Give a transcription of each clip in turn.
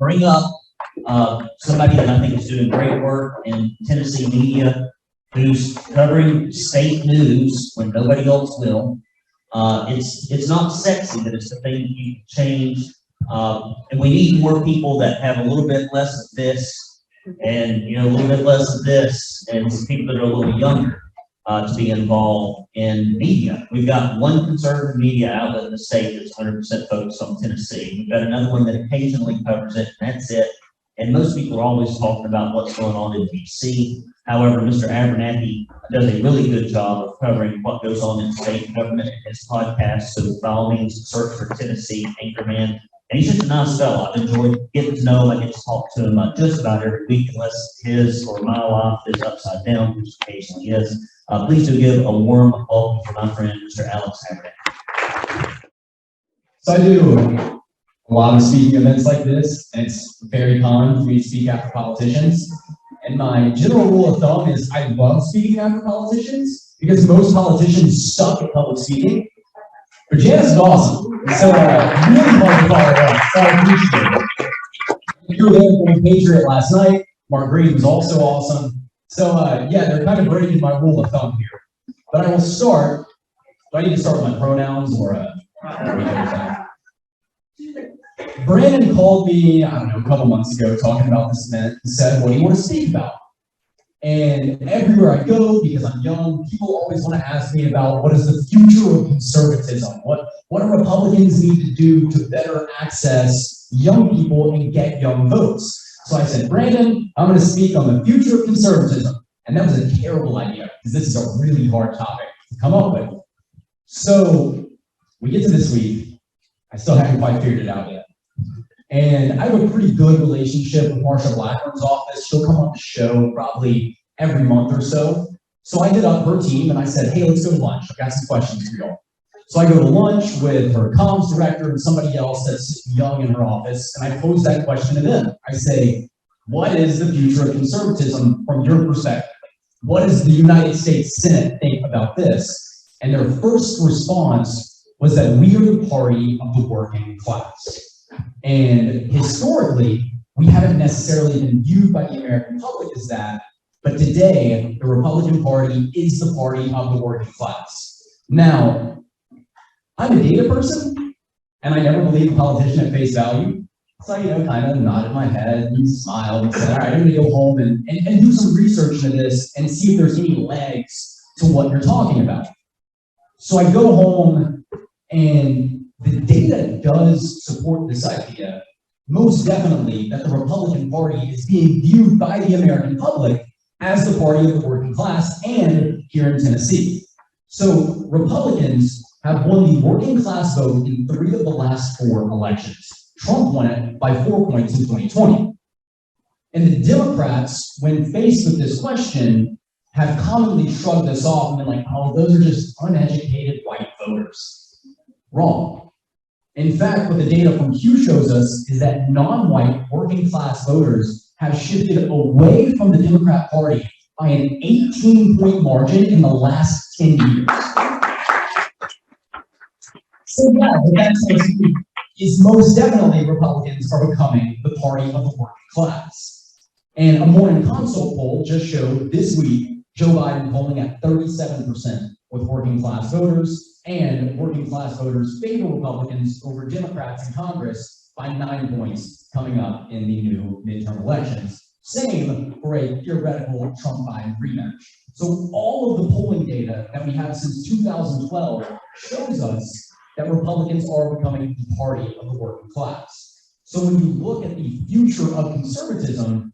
bring up somebody that I think is doing great work in Tennessee media, who's covering state news when nobody else will. It's not sexy, but it's the thing you can change. And we need more people that have a little bit less of this, and a little bit less of this, and some people that are a little younger to be involved in media. We've got one conservative media outlet in the state that's 100% focused on Tennessee. We've got another one that occasionally covers it, and that's it. And most people are always talking about what's going on in D.C. However, Mr. Abernathy does a really good job of covering what goes on in state government in his podcast. So by all means, search for Tennessee Anchorman. And he's just a nice fellow. I've enjoyed getting to know him. I get to talk to him just about every week, unless his or my life is upside down, which occasionally is. Please do give a warm welcome for my friend, Mr. Alex Abernathy. So I do a lot of speaking events like this, and it's very common for me to speak after politicians. And my general rule of thumb is I love speaking after politicians because most politicians suck at public speaking. But Janice is awesome. So really hard to follow up. So I appreciate it. You were there for the Patriot last night. Mark Green was also awesome. So yeah, they're kind of breaking my rule of thumb here. But I will start. Do I need to start with my pronouns or Brandon called me, I don't know, a couple months ago talking about this event and said, what do you want to speak about? And everywhere I go, because I'm young, people always want to ask me about what is the future of conservatism? What do Republicans need to do to better access young people and get young votes? So I said, Brandon, I'm going to speak on the future of conservatism. And that was a terrible idea because this is a really hard topic to come up with. So we get to this week. I still haven't quite figured it out yet. And I have a pretty good relationship with Marsha Blackburn's office. She'll come on the show probably every month or so. So I hit up her team and I said, hey, let's go to lunch. I've got some questions for y'all. So I go to lunch with her comms director and somebody else that's young in her office. And I pose that question to them. I say, what is the future of conservatism from your perspective? What does the United States Senate think about this? And their first response was that we are the party of the working class. And historically, we haven't necessarily been viewed by the American public as that, but today, the Republican Party is the party of the working class. Now, I'm a data person, and I never believe a politician at face value, so I, kind of nodded my head and smiled and said, all right, I'm gonna go home and do some research into this and see if there's any legs to what you're talking about. So I go home, and the data does support this idea, most definitely, that the Republican Party is being viewed by the American public as the party of the working class, and here in Tennessee. So Republicans have won the working class vote in 3 of the last 4 elections. Trump won it by 4 points in 2020. And the Democrats, when faced with this question, have commonly shrugged this off and been like, oh, those are just uneducated white voters. Wrong. In fact, what the data from Pew shows us is that non-white working class voters have shifted away from the Democrat Party by an 18-point margin in the last 10 years. So yeah, what that tells you is most definitely Republicans are becoming the party of the working class. And a morning consult poll just showed this week Joe Biden polling at 37% with working class voters, and working class voters favor Republicans over Democrats in Congress by 9 points coming up in the new midterm elections. Same for a theoretical Trump-Biden rematch. So all of the polling data that we have since 2012 shows us that Republicans are becoming the party of the working class. So when you look at the future of conservatism,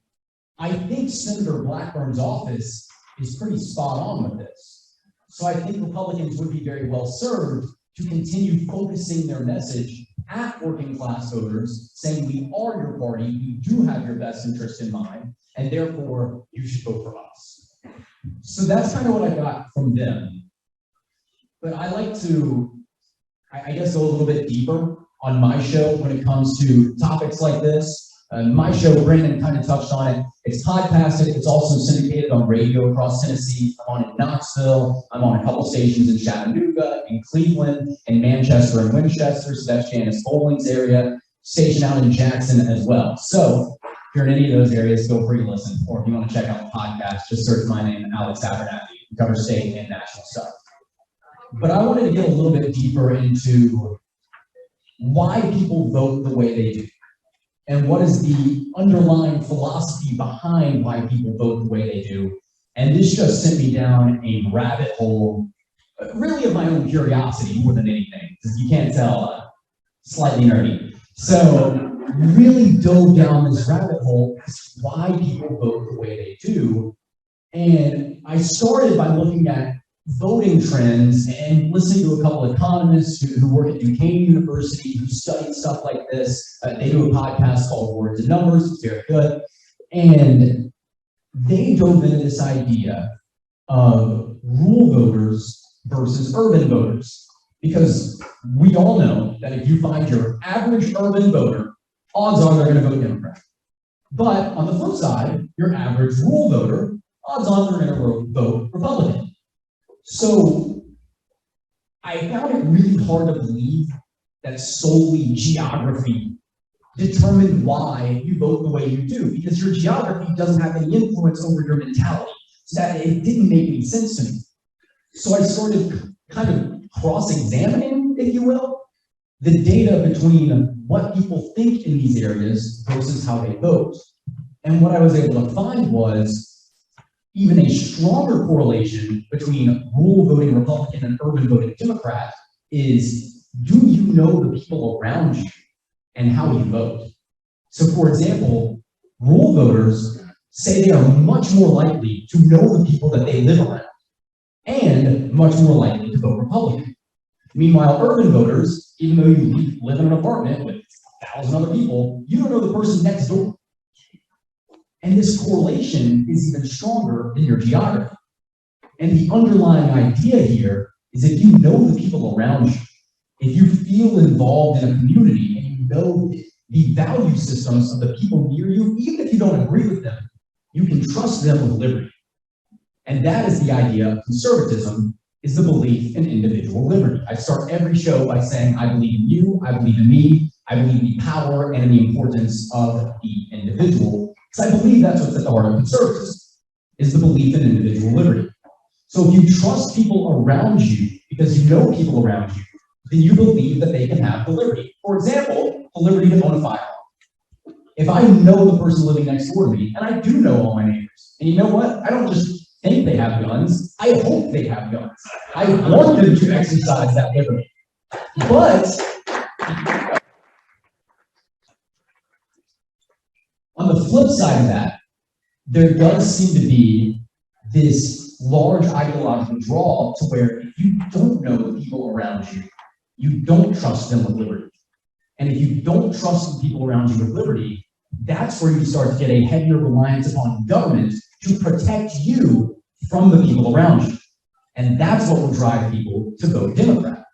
I think Senator Blackburn's office is pretty spot on with this. So I think Republicans would be very well served to continue focusing their message at working class voters, saying we are your party, we do have your best interest in mind, and therefore you should vote for us. So that's kind of what I got from them. But I like to, I guess, go a little bit deeper on my show when it comes to topics like this. My show, Brandon kind of touched on it. It's podcasted. It's also syndicated on radio across Tennessee. I'm on in Knoxville. I'm on a couple stations in Chattanooga, in Cleveland, in Manchester and Winchester. So that's Janice Bowling's area. stationed out in Jackson as well. So if you're in any of those areas, feel free to listen. Or if you want to check out the podcast, just search my name, Alex Abernathy. We cover state and national stuff. But I wanted to get a little bit deeper into why people vote the way they do, and what is the underlying philosophy behind why people vote the way they do. And this just sent me down a rabbit hole, really of my own curiosity more than anything, because you can't tell, slightly nerdy. So really dove down this rabbit hole as to why people vote the way they do. And I started by looking at voting trends and listening to a couple of economists who work at Duquesne University, who study stuff like this. They do a podcast called Words and Numbers. It's very good. And they dove into this idea of rural voters versus urban voters. Because we all know that if you find your average urban voter, odds are they're going to vote Democrat. But on the flip side, your average rural voter, odds are they're going to vote Republican. So I found it really hard to believe that solely geography determined why you vote the way you do, because your geography doesn't have any influence over your mentality. So that it didn't make any sense to me. So I started kind of cross-examining, if you will, the data between what people think in these areas versus how they vote. And what I was able to find was even a stronger correlation between rural voting Republican and urban voting Democrat is, do you know the people around you and how you vote? So for example, rural voters say they are much more likely to know the people that they live around and much more likely to vote Republican. Meanwhile, urban voters, even though you live in an apartment with 1,000 other people, you don't know the person next door. And this correlation is even stronger in your geography. And the underlying idea here is if you know the people around you, if you feel involved in a community and you know the value systems of the people near you, even if you don't agree with them, you can trust them with liberty. And that is the idea of conservatism, is the belief in individual liberty. I start every show by saying, I believe in you, I believe in me, I believe in the power and in the importance of the individual. Because I believe that's what's at the heart of conservatism, is the belief in individual liberty. So if you trust people around you, because you know people around you, then you believe that they can have the liberty. For example, the liberty to own a firearm. If I know the person living next door to me, and I do know all my neighbors, and you know what? I don't just think they have guns, I hope they have guns. I want them to exercise that liberty. But on the flip side of that, there does seem to be this large ideological draw to where if you don't know the people around you, you don't trust them with liberty. And if you don't trust the people around you with liberty, that's where you start to get a heavier reliance upon government to protect you from the people around you. And that's what will drive people to vote Democrat.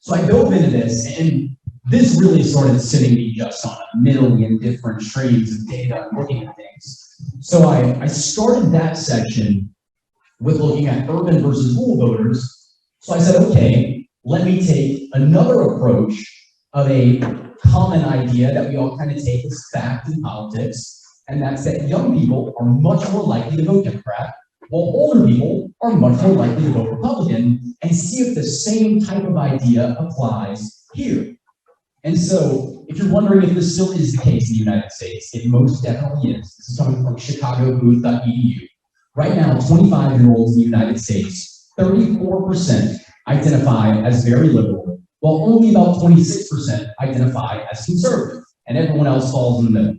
So I dove into this, and this really started sitting me just on a million different streams of data and looking at things. So I started that section with looking at urban versus rural voters. So I said, okay, let me take another approach of a common idea that we all kind of take as fact in politics, and that's that young people are much more likely to vote Democrat, while older people are much more likely to vote Republican, and see if the same type of idea applies here. And so, if you're wondering if this still is the case in the United States, it most definitely is. This is coming from chicagobooth.edu. Right now, 25-year-olds in the United States, 34% identify as very liberal, while only about 26% identify as conservative, and everyone else falls in the middle.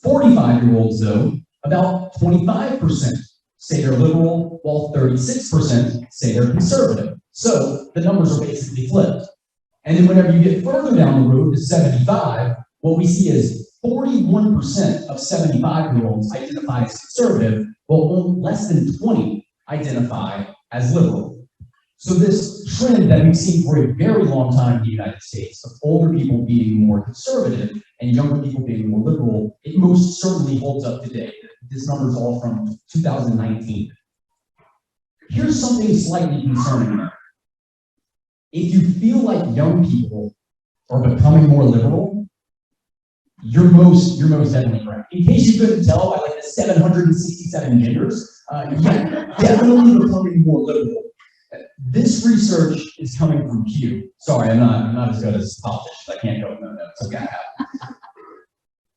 45-year-olds, though, about 25% say they're liberal, while 36% say they're conservative. So the numbers are basically flipped. And then whenever you get further down the road to 75, what we see is 41% of 75-year-olds identify as conservative, while less than 20 identify as liberal. So this trend that we've seen for a very long time in the United States of older people being more conservative and younger people being more liberal, it most certainly holds up today. This number is all from 2019. Here's something slightly concerning there. If you feel like young people are becoming more liberal, you're most definitely correct. In case you couldn't tell by like the 767 genders, yeah, definitely becoming more liberal. This research is coming from Pew. Sorry, I'm not as good as politicians. I can't go with no notes. Okay,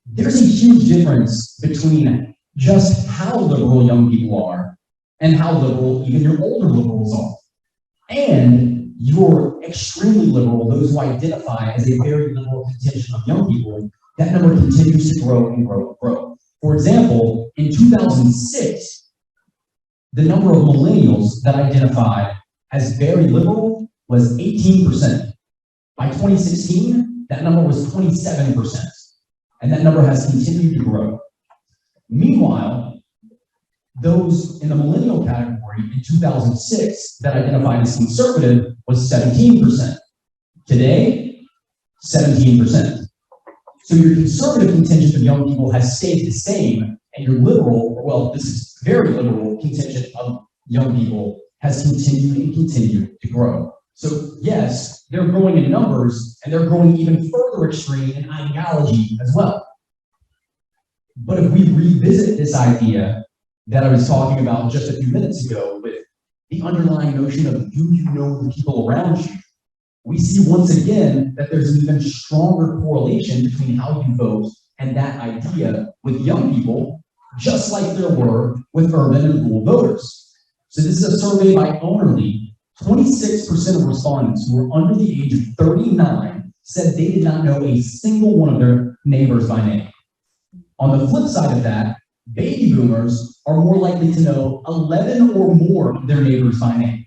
there's a huge difference between just how liberal young people are and how liberal even your older liberals are. And your extremely liberal, those who identify as a very liberal contingent of young people, that number continues to grow and grow and grow. For example, in 2006, the number of millennials that identified as very liberal was 18%. By 2016, that number was 27%. And that number has continued to grow. Meanwhile, those in the millennial category in 2006 that identified as conservative was 17%. Today, 17%. So your conservative contingent of young people has stayed the same, and your liberal, well, this is very liberal contingent of young people has continued and continued to grow. So yes, they're growing in numbers, and they're growing even further extreme in ideology as well. But if we revisit this idea that I was talking about just a few minutes ago with the underlying notion of do you know the people around you, we see once again that there's an even stronger correlation between how you vote and that idea with young people, just like there were with urban and rural voters. So this is a survey by Ownerly. 26% of respondents who were under the age of 39 said they did not know a single one of their neighbors by name. On the flip side of that, baby boomers are more likely to know 11 or more of their neighbors by name.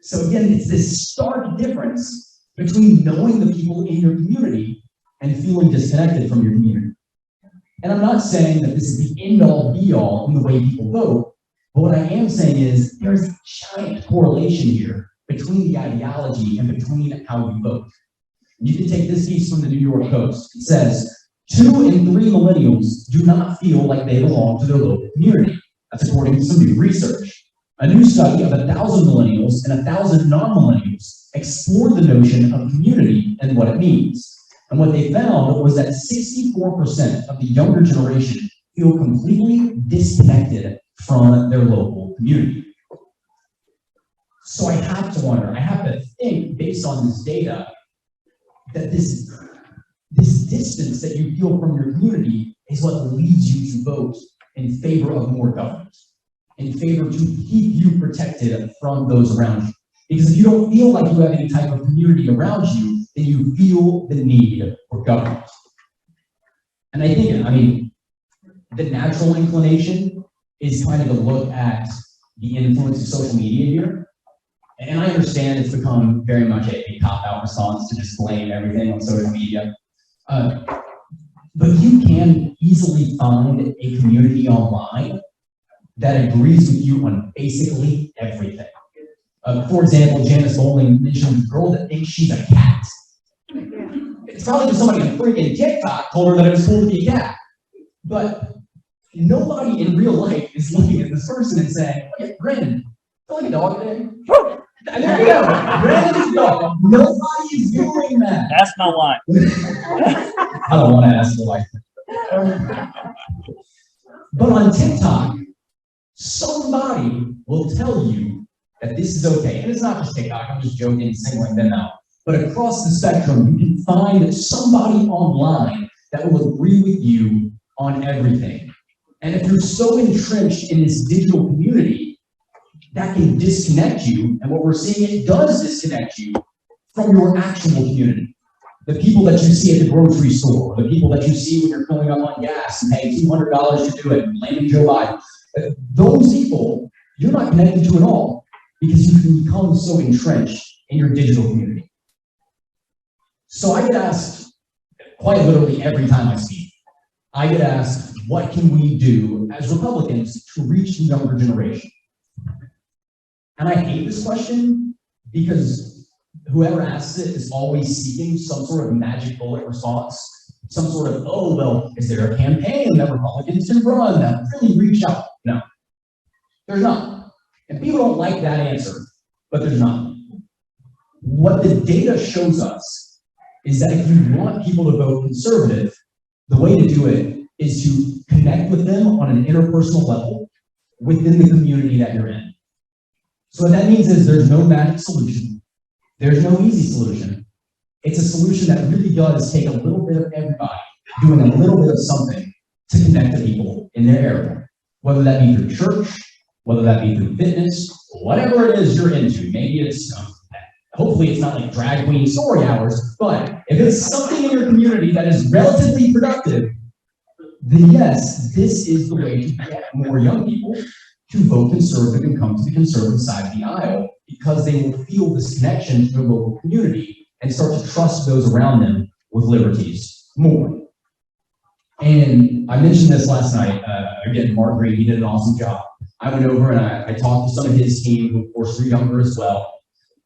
So again, it's this stark difference between knowing the people in your community and feeling disconnected from your community. And I'm not saying that this is the end-all be-all in the way people vote, but what I am saying is there's a giant correlation here between the ideology and between how you vote. You can take this piece from the New York Post. It says, 2 in 3 millennials do not feel like they belong to their local community. That's according to some new research. A new study of 1,000 millennials and 1,000 non-millennials explored the notion of community and what it means. And what they found was that 64% of the younger generation feel completely disconnected from their local community. So I have to wonder, I have to think, based on this data, that this distance that you feel from your community is what leads you to vote in favor of more government, in favor to keep you protected from those around you. Because if you don't feel like you have any type of community around you, then you feel the need for government. And I think, the natural inclination is kind of to look at the influence of social media here. And I understand it's become very much a cop-out response to just blame everything on social media. But you can easily find a community online that agrees with you on basically everything. For example, Janice Bowling mentioned a girl that thinks she's a cat. It's probably because somebody on freaking TikTok told her that it was cool to be a cat. But nobody in real life is looking at this person and saying, "Hey, Brandon, feel like a dog today?" There you go. Brandon's a dog. Nobody is doing that. That's my wife. I don't want to ask your wife. But on TikTok, somebody will tell you that this is okay. And it's not just TikTok, I'm just joking, singling them out. But across the spectrum, you can find somebody online that will agree with you on everything. And if you're so entrenched in this digital community, that can disconnect you. And what we're seeing, it does disconnect you from your actual community. The people that you see at the grocery store, the people that you see when you're filling up on gas and paying $200 to do it, and blaming Joe Biden. Those people, you're not connected to at all because you can become so entrenched in your digital community. So I get asked, quite literally every time I speak, I get asked, what can we do as Republicans to reach the younger generation? And I hate this question because whoever asks it is always seeking some sort of magic bullet response, some sort of, oh, well, is there a campaign that Republicans can run that really reach out? No, there's not. And people don't like that answer, but there's not. What the data shows us is that if you want people to vote conservative, The way to do it is to connect with them on an interpersonal level within the community that you're in. So what that means is there's no magic solution. There's no easy solution. It's a solution that really does take a little bit of everybody doing a little bit of something to connect to people in their area, whether that be through church, whether that be through fitness, whatever it is you're into. Maybe it's, hopefully it's not like drag queen story hours, but if it's something in your community that is relatively productive, then yes, this is the way to get more young people to vote conservative and come to the conservative side of the aisle, because they will feel this connection to their local community and start to trust those around them with liberties more. And I mentioned this last night. Again, Mark Green, he did an awesome job. I went over and I talked to some of his team, who of course were younger as well.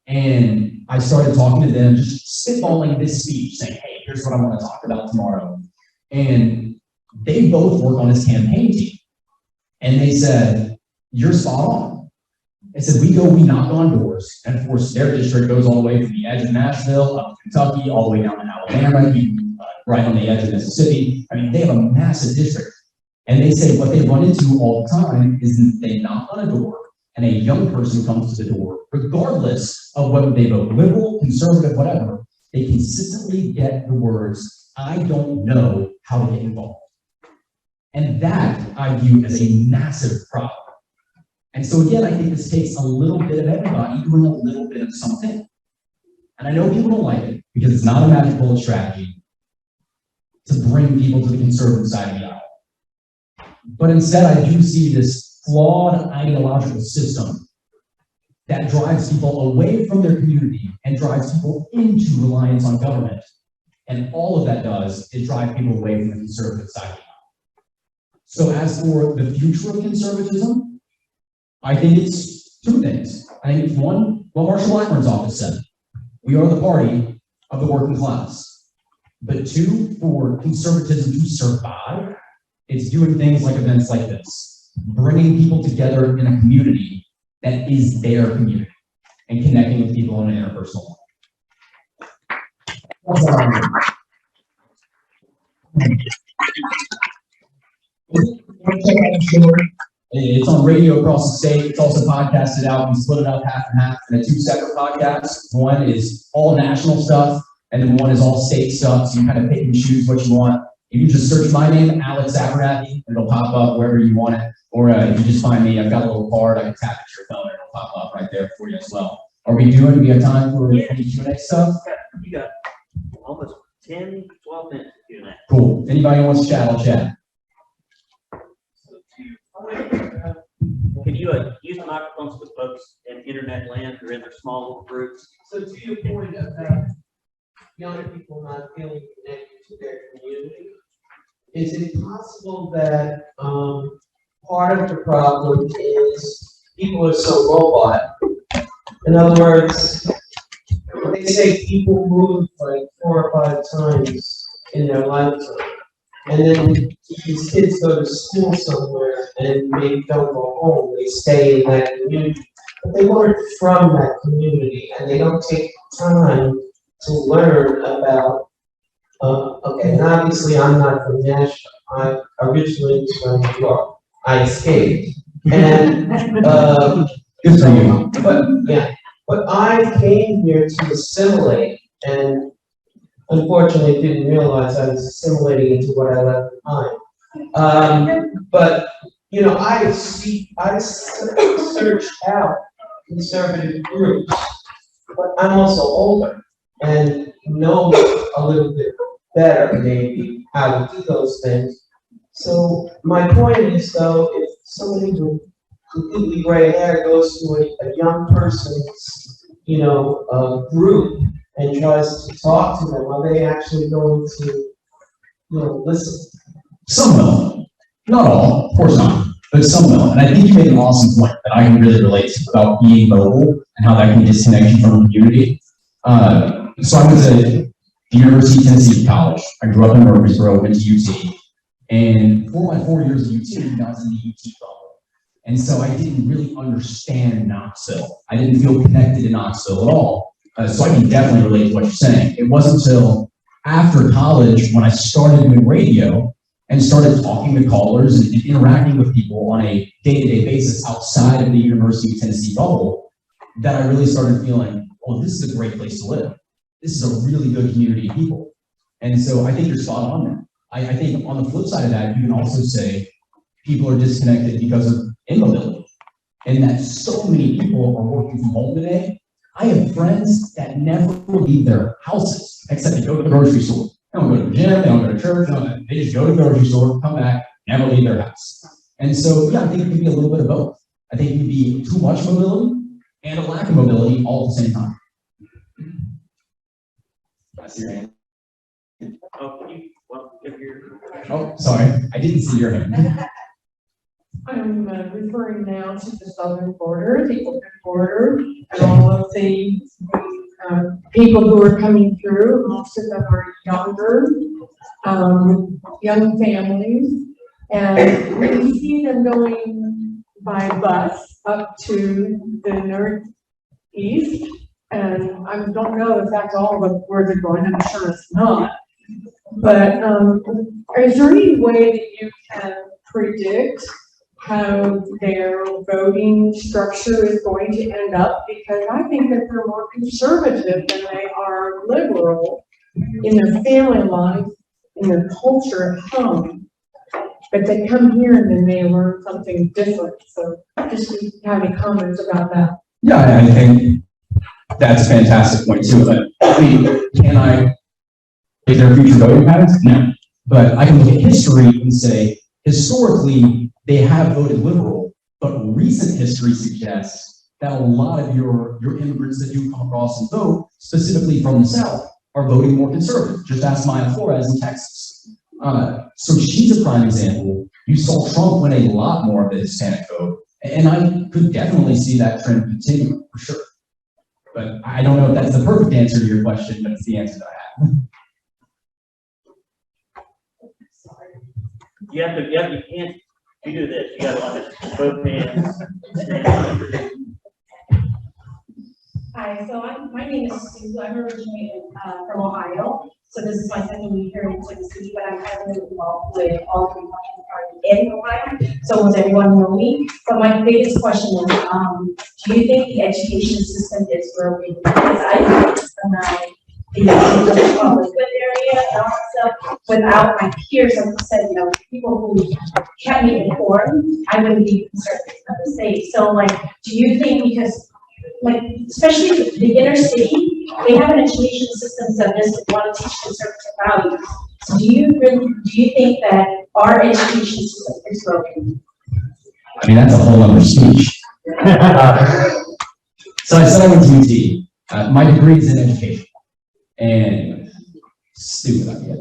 And I started talking to them, just spitballing this speech, saying, hey, here's what I want to talk about tomorrow. And they both work on his campaign team. And they said, you're spot on. They said, we knock on doors. And of course, their district goes all the way from the edge of Nashville up to Kentucky, all the way down to Alabama, right on the edge of Mississippi. I mean, they have a massive district. And they say what they run into all the time is that they knock on a door and a young person comes to the door, regardless of whether they vote liberal, conservative, whatever, they consistently get the words, I don't know how to get involved. And that I view as a massive problem. And so again, I think this takes a little bit of everybody doing a little bit of something. And I know people don't like it because it's not a magic bullet strategy to bring people to the conservative side of the aisle. But instead, I do see this flawed ideological system that drives people away from their community and drives people into reliance on government. And all of that does is drive people away from the conservative side of the aisle. So as for the future of conservatism, I think it's two things. I think it's one, what Marshall Blackburn's office said. We are the party of the working class. But two, for conservatism to survive, it's doing things like events like this, bringing people together in a community that is their community and connecting with people on an interpersonal level. It's on radio across the state. It's also podcasted out. We split it up half and half into two separate podcasts. One is all national stuff, and then one is all state stuff. So you kind of pick and choose what you want. If you just search my name, Alex Abernathy, it'll pop up wherever you want it. Or if you just find me, I've got a little card. I can tap it to your phone, and it'll pop up right there for you as well. Do we have time for any Q&A stuff? You got almost 10, 12 minutes of Q&A. Cool. If anybody wants to chat, I'll chat. Can you use the microphones with folks in internet land or in their small little groups? So to your point about young people not feeling connected to their community, is it possible that part of the problem is people are so mobile? In other words, they say people move like 4 or 5 times in their lifetime. And then these kids go to school somewhere and maybe don't go home. They stay in that community. But they weren't from that community and they don't take time to learn about, okay, and obviously I'm not from Nashville. I'm originally from New York. I escaped. And, Good for you. but I came here to assimilate and unfortunately didn't realize I was assimilating into what I left behind. But, you know, I searched out conservative groups, but I'm also older and know a little bit better maybe how to do those things. So my point is though, if somebody with completely gray hair goes to a young person's, you know, group and tries to talk to them, are they actually going to, you know, listen? Some will. Not all, of course not, but some will. And I think you made an awesome point that I can really relate to about being mobile and how that can disconnect you from the community. So I went to the University of Tennessee College. I grew up in Murfreesboro, went to UT. And for my 4 years at UT, I was in the UT bubble. And so I didn't really understand Knoxville. I didn't feel connected to Knoxville at all. So I can definitely relate to what you're saying. It wasn't until after college, when I started doing radio and started talking to callers and interacting with people on a day-to-day basis outside of the University of Tennessee bubble, that I really started feeling, oh, this is a great place to live. This is a really good community of people. And so I think you're spot on there. I think on the flip side of that, you can also say people are disconnected because of immobility, and that so many people are working from home today. I have friends that never leave their houses except to go to the grocery store. They don't go to the gym, they don't go to church, they just go to the grocery store, come back, never leave their house. And so, yeah, I think it could be a little bit of both. I think it could be too much mobility and a lack of mobility all at the same time. I see your hand. Oh, sorry, I didn't see your hand. I'm referring now to the southern border, the open border, and all of the people who are coming through. Most of them are younger, young families, and we see them going by bus up to the northeast. And I don't know if that's all where they're going. I'm sure it's not. But is there any way that you can predict how their voting structure is going to end up? Because I think that they're more conservative than they are liberal in their family life, in their culture at home. But they come here and then they learn something different. So just if you have any comments about that. Yeah, I think that's a fantastic point too. But I mean, is there future voting patterns? No. But I can look at history and say, historically, they have voted liberal, but recent history suggests that a lot of your immigrants that do come across and vote, specifically from the South, are voting more conservative. Just ask Maya Flores in Texas. So she's a prime example. You saw Trump win a lot more of the Hispanic vote, and I could definitely see that trend continuing for sure. But I don't know if that's the perfect answer to your question, but it's the answer that I have. You can't, you do this, you gotta like both hands. Hi, so my name is Sue. I'm originally from Ohio. So this is my second week here in Tennessee, but I'm heavily involved with all the Republican Party in Ohio. So almost everyone know me. But my biggest question is, do you think the education system is broken? Because I think it's around the public good area and also without my peers, like you said, you know, people who kept me informed, I wouldn't be concerned of the state. So like, do you think because like, especially the inner city, they have an education system that doesn't want to teach conservative values. So do you think that our education system is broken? I mean, that's a whole other speech. So I said I went to UT. My degree is in education. And stupid idea.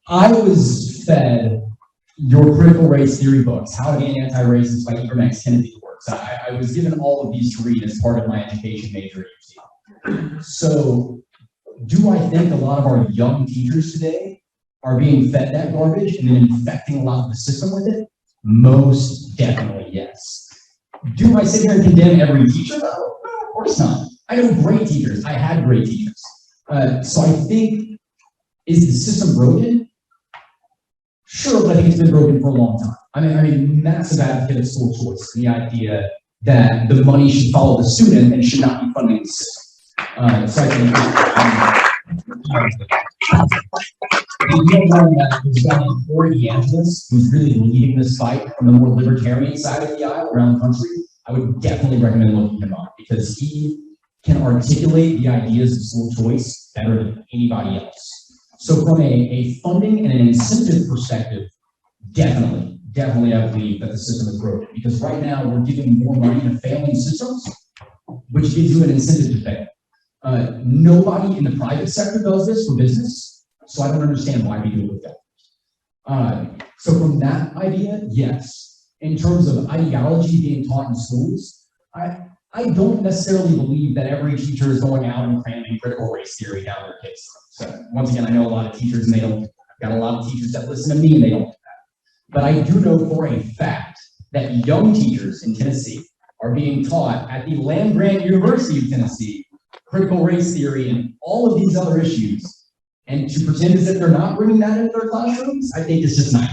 I was fed your critical race theory books, How to Be an Anti-Racist by Abernathy works. I was given all of these to read as part of my education major at UT. So do I think a lot of our young teachers today are being fed that garbage and then infecting a lot of the system with it? Most definitely, yes. Do I sit here and condemn every teacher? No, of course not. I know great teachers. I had great teachers. So I think, is the system broken? Sure, but I think it's been broken for a long time. I mean, massive advocate of school choice, the idea that the money should follow the student and should not be funding the system. So I think there's a guy named Corey Angeles who's really leading this fight from the more libertarian side of the aisle around the country. I would definitely recommend looking him up because he can articulate the ideas of school choice better than anybody else. So from a funding and an incentive perspective, definitely I believe that the system is broken because right now we're giving more money to failing systems, which gives you an incentive to fail. Nobody in the private sector does this for business, so I don't understand why we do it with that. So from that idea, yes. In terms of ideology being taught in schools, I don't necessarily believe that every teacher is going out and cramming critical race theory down their kids' throats. So once again, I know a lot of teachers and they don't. I've got a lot of teachers that listen to me and they don't do that. But I do know for a fact that young teachers in Tennessee are being taught at the land-grant University of Tennessee critical race theory and all of these other issues. And to pretend as if they're not bringing that into their classrooms, I think it's just naive.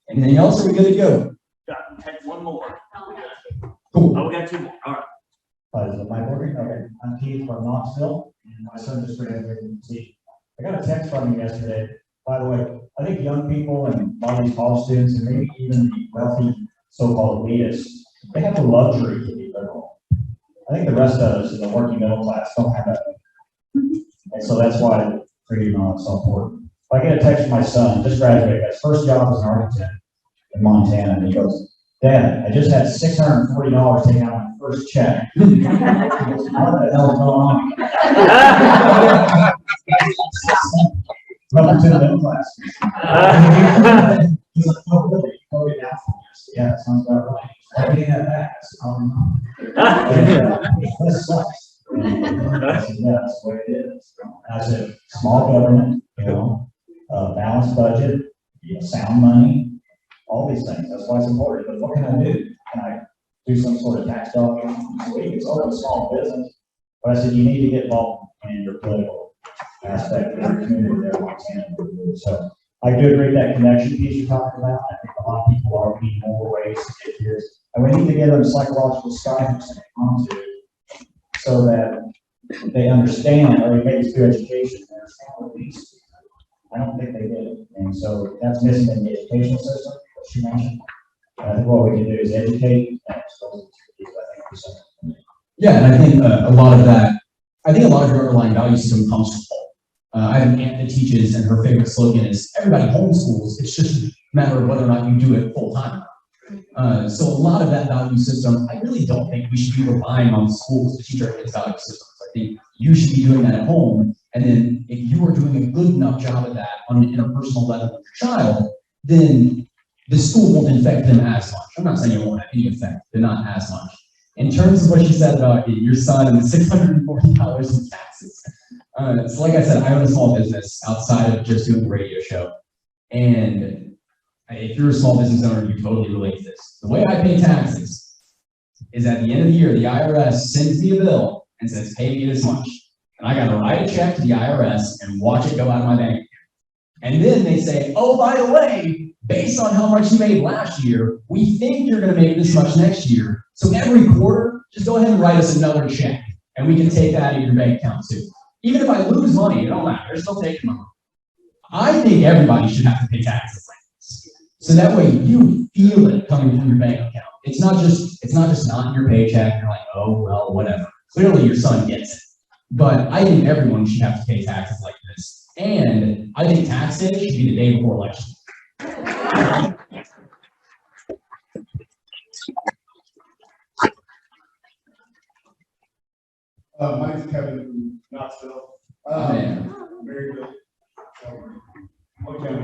Anything else, or are we good to go? Take one more. Cool. Oh, we got two more. All right. Is the mic working? Okay, I'm Keith from Knoxville, and my son just graduated from C. I got a text from him yesterday. By the way, I think young people and a lot of these college students, and maybe even the wealthy so-called elitists, they have the luxury to be liberal. I think the rest of us in the working middle class don't have that. And so that's why freedom is so important. If I get a text from my son, just graduated, his first job as an architect in Montana, and he goes, "Dad, I just had $640 taken out of my first check." He goes, "What the hell is going on?" Welcome to the middle class. He's like, "Oh, really? Oh, yeah, yeah, that sounds about right. I'm getting that back." This sucks. And I said, "Yeah, that's the way it is." And I said, "Small government, balanced budget, sound money, all these things. That's why it's important. But what can I do? Can I do some sort of tax document? It's open small business." But I said, "You need to get involved in your political aspect of your community there in Montana." So I do agree with that connection piece you're talking about. I think a lot of people are being more ways to get here. And we need to give them psychological guidance to hang on to so that they understand, or maybe through education, they understand what it means. I don't think they did. And so that's missing in the educational system, what she mentioned. I think what we can do is educate and expose it to people. I think for some. Yeah, and I think a lot of that, I think a lot of your underlying value system comes from home. I have an aunt that teaches, and her favorite slogan is, "Everybody homeschools, it's just a matter of whether or not you do it full time." So a lot of that value system, I really don't think we should be relying on schools to teach our kids value systems. I think you should be doing that at home, and then if you are doing a good enough job of that on an interpersonal level with your child, then the school won't infect them as much. I'm not saying it won't have any effect, but not as much. In terms of what you said about your son and the $640 in taxes. So like I said, I own a small business outside of just doing the radio show. And if you're a small business owner, you totally relate to this. The way I pay taxes is at the end of the year, the IRS sends me a bill and says, "Pay me this much." And I got to write a check to the IRS and watch it go out of my bank account. And then they say, "Oh, by the way, based on how much you made last year, we think you're going to make this much next year. So every quarter, just go ahead and write us another check, and we can take that out of your bank account too. Even if I lose money, it don't matter. They're still taking money." I think everybody should have to pay taxes like this. So that way you feel it coming from your bank account. It's not just not in your paycheck. You're like, "Oh, well, whatever." Clearly your son gets it. But I think everyone should have to pay taxes like this. And I think tax day should be the day before election. My name's Kevin from Knoxville. Very good. Okay.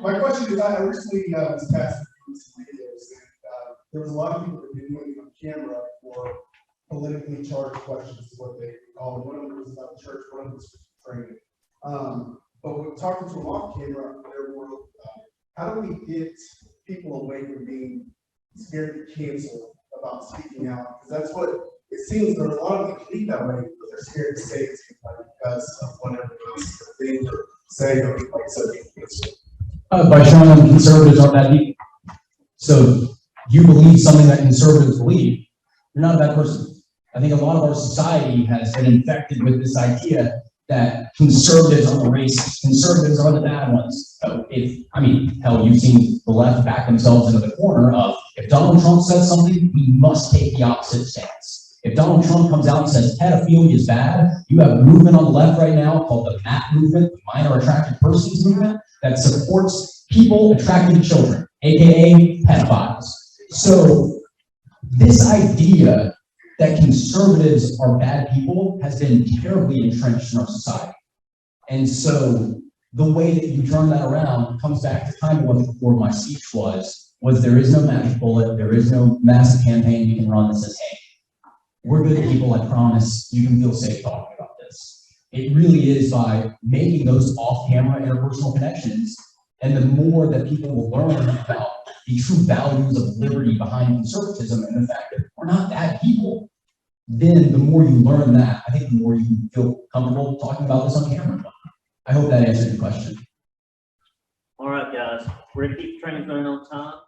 My question is, I recently was passing through some videos, and there was a lot of people that were doing on camera for politically charged questions, is what they call it. One of them was about the church, one of them was for training. But when talking to them off camera, there were, how do we get people away from being scared to cancel about speaking out? Because that's what it seems. There's a lot of them believe that way, but they're scared to say it because of whatever they say or like so. By showing them conservatives aren't bad people. So you believe something that conservatives believe, you're not a bad person. I think a lot of our society has been infected with this idea that conservatives are the racist, conservatives are the bad ones. Hell, you've seen the left back themselves into the corner of, if Donald Trump says something, we must take the opposite stance. If Donald Trump comes out and says pedophilia is bad, you have a movement on the left right now called the MAP movement, the Minor Attracted Persons movement, that supports people attracting children, aka pedophiles. So this idea that conservatives are bad people has been terribly entrenched in our society. And so the way that you turn that around comes back to kind of what the core of my speech was there is no magic bullet, there is no massive campaign you can run that says, "Hey, we're good people, I promise, you can feel safe talking about this." It really is by making those off-camera interpersonal connections, and the more that people will learn about the true values of liberty behind conservatism and the fact that we're not bad people. then the more you learn that, I think the more you feel comfortable talking about this on camera. I hope that answered your question. All right, guys, we're gonna keep the trains running on time.